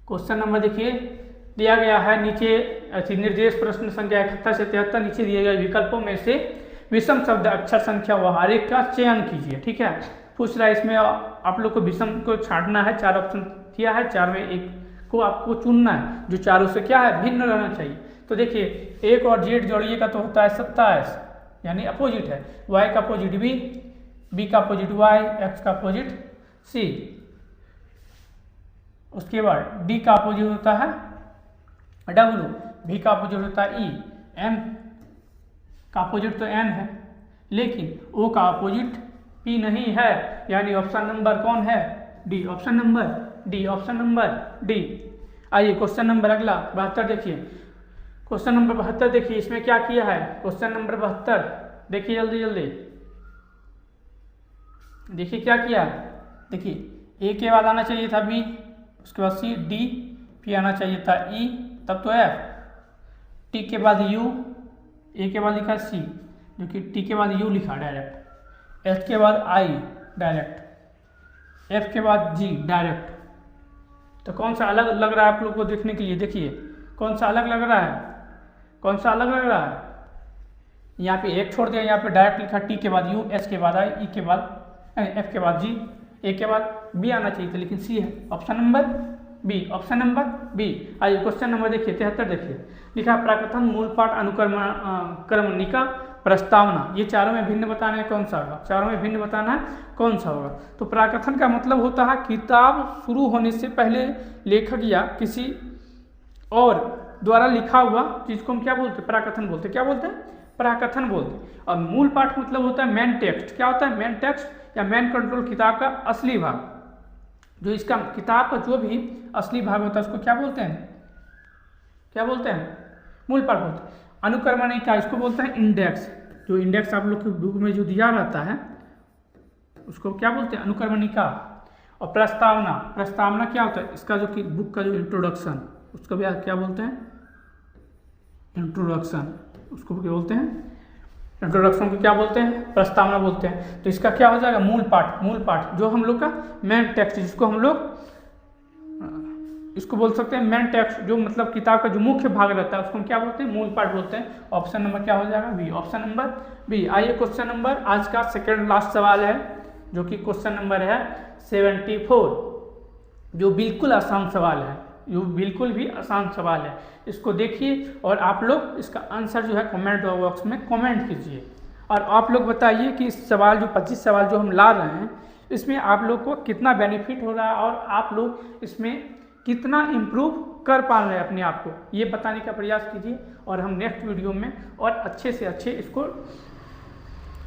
क्वेश्चन नंबर देखिए दिया गया है नीचे निर्देश प्रश्न संख्या 71 से 73, नीचे दिए गए विकल्पों में से विषम शब्द अक्षर संख्या व हर एक का चयन कीजिए। ठीक है, पूछ रहा है इसमें आप लोग को विषम को छांटना है, 4 ऑप्शन दिया है, 4 में एक को आपको चुनना है जो चारों से क्या है भिन्न रहना चाहिए। तो देखिए 1 और जेड जोड़िएगा तो होता है 27, यानी अपोजिट है, y का अपोजिट b का अपोजिट y, x का अपोजिट c, उसके बाद d का अपोजिट होता है w, v का अपोजिट होता है e, m का अपोजिट तो n है, लेकिन o का अपोजिट p नहीं है, यानी ऑप्शन नंबर कौन है D, option number D, option number D. आइए क्वेश्चन नंबर अगला 72 देखिए, क्वेश्चन नंबर 72 देखिए इसमें क्या किया है, क्वेश्चन नंबर 72 देखिए जल्दी देखिए क्या किया, देखिए ए के बाद आना चाहिए था बी, उसके बाद सी, डी, फिर आना चाहिए था ई, तब तो एफ, टी के बाद यू, ए के बाद लिखा सी, जो कि टी के बाद यू लिखा डायरेक्ट, एच के बाद आई डायरेक्ट, एफ के बाद जी डायरेक्ट। तो कौन सा अलग लग रहा है आप लोग को देखने के लिए, देखिए कौन सा अलग लग रहा है, कौन सा अलग लग रहा है, यहाँ पे एक छोड़ दिया, यहाँ पे डायरेक्ट लिखा टी के बाद यू, एच के बाद आई, ई के बाद एफ के बाद जी, ए के बाद बी आना चाहिए था, लेकिन सी है, option number B, option number B. आइए क्वेश्चन नंबर देखिए 73 देखिए, लिखा प्रकथन, मूल पाठ, अनुक्रमणिका, प्रस्तावना, ये चारों में भिन्न बताना है कौन सा होगा, चारों में भिन्न बताना है कौन सा होगा। तो प्रकथन का मतलब होता है किताब शुरू होने से पहले लेखक या किसी और द्वारा लिखा हुआ चीज को हम क्या बोलते हैं, प्रकथन बोलते हैं, क्या बोलते हैं, प्रकथन बोलते हैं। और मूल पाठ मतलब होता है मेन टेक्स्ट, क्या होता है मेन टेक्स्ट या मेन कंट्रोल, किताब का असली भाग, जो इसका किताब का जो भी असली भाग होता है उसको क्या बोलते हैं, क्या बोलते हैं, मूल पाठ बोलते हैं। अनुक्रमणिका इसको बोलते हैं इंडेक्स, जो इंडेक्स आप लोग के बुक में जो दिया रहता है उसको क्या बोलते हैं, अनुक्रमणिका। और प्रस्तावना, प्रस्तावना क्या होता है, इसका जो कि बुक का जो इंट्रोडक्शन, उसको भी क्या बोलते हैं, इंट्रोडक्शन, उसको क्या बोलते हैं, इंट्रोडक्शन को क्या बोलते हैं, प्रस्तावना बोलते हैं। तो इसका क्या हो जाएगा, मूल पाठ, मूल पाठ जो हम लोग का मेन टेक्स्ट, जिसको हम लोग इसको बोल सकते हैं मेन टेक्स्ट, जो मतलब किताब का जो मुख्य भाग रहता है उसको हम क्या बोलते हैं, मूल पाठ बोलते हैं। ऑप्शन नंबर क्या हो जाएगा, बी, ऑप्शन नंबर बी। आइए क्वेश्चन नंबर आज का सेकेंड लास्ट सवाल है, जो कि क्वेश्चन नंबर है 74, जो बिल्कुल आसान सवाल है, जो बिल्कुल भी आसान सवाल है। इसको देखिए और आप लोग इसका आंसर जो है कमेंट बॉक्स में कमेंट कीजिए, और आप लोग बताइए कि इस सवाल जो 25 सवाल जो हम ला रहे हैं इसमें आप लोग को कितना बेनिफिट हो रहा है और आप लोग इसमें कितना इम्प्रूव कर पा रहे हैं अपने आप को, ये बताने का प्रयास कीजिए। और हम नेक्स्ट वीडियो में और अच्छे से अच्छे इसको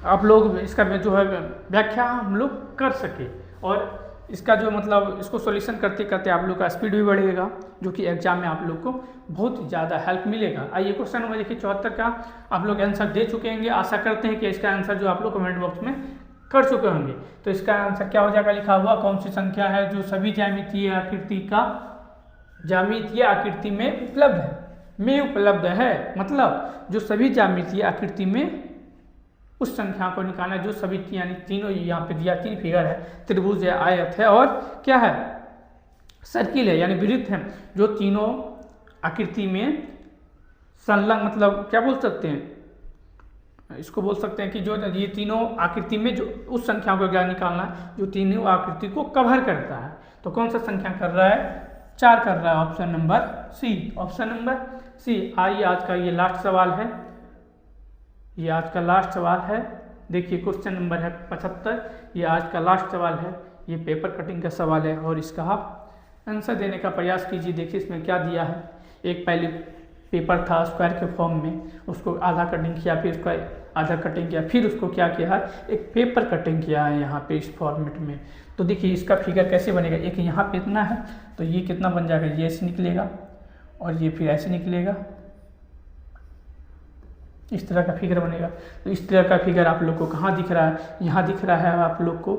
आप लोग इसका जो है व्याख्या हम लोग कर सके, और इसका जो मतलब इसको सॉल्यूशन करते करते आप लोग का स्पीड भी बढ़ेगा, जो कि एग्जाम में आप लोग को बहुत ज़्यादा हेल्प मिलेगा। आइए क्वेश्चन नंबर देखिए 74 का आप लोग आंसर दे चुके होंगे। आशा करते हैं कि इसका आंसर जो आप लोग कमेंट बॉक्स में कर चुके होंगे। तो इसका आंसर क्या हो जाएगा, लिखा हुआ कौन सी संख्या है जो सभी ज्यामितीय आकृति में उपलब्ध है, मतलब जो सभी ज्यामितीय आकृति में उस संख्या को निकालना जो सभी, यानी तीनों यहाँ पे दिया 3 फिगर है, त्रिभुज है, आयत है और क्या है, सर्किल है यानी वृत्त है, जो तीनों आकृति में संलग्न, मतलब क्या बोल सकते हैं, इसको बोल सकते हैं कि जो ये तीनों आकृति में जो उस संख्या को क्या निकालना है जो तीनों आकृति को कवर करता है। तो कौन सा संख्या कर रहा है, 4 कर रहा है, option number C, option number C. आइए आज का ये लास्ट सवाल है, ये आज का लास्ट सवाल है। देखिए क्वेश्चन नंबर है 75, ये आज का लास्ट सवाल है, ये पेपर कटिंग का सवाल है और इसका आप आंसर देने का प्रयास कीजिए। देखिए इसमें क्या दिया है, एक पहले पेपर था स्क्वायर के फॉर्म में, उसको आधा कटिंग किया, फिर उसका आधा कटिंग किया, फिर उसको क्या किया है, एक पेपर कटिंग किया है यहाँ पे इस फॉर्मेट में। तो देखिए इसका फिगर कैसे बनेगा, एक यहाँ पे इतना है तो ये कितना बन जाएगा, ये ऐसे निकलेगा और ये फिर ऐसे निकलेगा, इस तरह का फिगर बनेगा। तो इस तरह का फिगर आप लोग को कहाँ दिख रहा है, यहाँ दिख रहा है आप लोग को,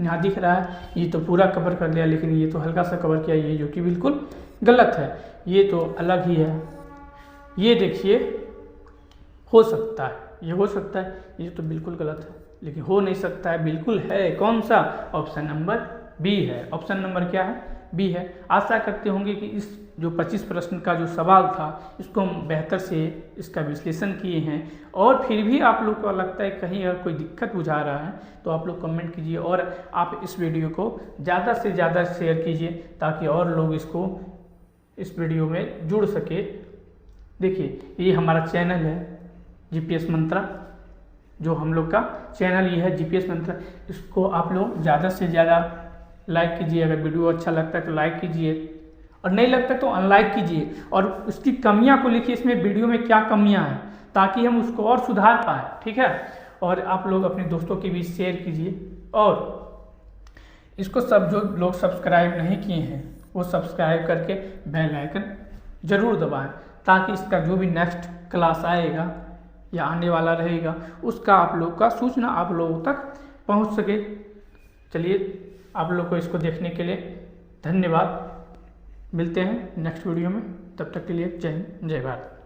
यहाँ दिख रहा है। ये तो पूरा कवर कर लिया, लेकिन ये तो हल्का सा कवर किया, ये जो कि बिल्कुल गलत है, ये तो अलग ही है। ये देखिए हो सकता है, ये हो सकता है, ये तो बिल्कुल गलत है, लेकिन हो नहीं सकता है, बिल्कुल है। कौन सा, ऑप्शन नंबर बी है। ऑप्शन नंबर क्या है, बी है। आशा करते होंगे कि इस जो 25 प्रश्न का जो सवाल था इसको हम बेहतर से इसका विश्लेषण किए हैं, और फिर भी आप लोग को लगता है कहीं अगर कोई दिक्कत बुझा रहा है तो आप लोग कमेंट कीजिए, और आप इस वीडियो को ज़्यादा से ज़्यादा शेयर कीजिए ताकि और लोग इसको इस वीडियो में जुड़ सके। देखिए ये हमारा चैनल है जीपीएस मंत्रा, जो हम लोग का चैनल ये है जीपीएस मंत्रा, इसको आप लोग ज़्यादा से ज़्यादा लाइक कीजिए। अगर वीडियो अच्छा लगता है तो लाइक कीजिए, और नहीं लगता तो अनलाइक कीजिए, और उसकी कमियां को लिखिए, इसमें वीडियो में क्या कमियां हैं, ताकि हम उसको और सुधार पाएँ, ठीक है। और आप लोग अपने दोस्तों के बीच शेयर कीजिए, और इसको सब जो लोग सब्सक्राइब नहीं किए हैं वो सब्सक्राइब करके बेल आइकन ज़रूर दबाएं, ताकि इसका जो भी नेक्स्ट क्लास आएगा या आने वाला रहेगा उसका आप लोग का सूचना आप लोगों तक पहुंच सके। चलिए आप लोग को इसको देखने के लिए धन्यवाद, मिलते हैं नेक्स्ट वीडियो में, तब तक के लिए जय हिंद जय भारत।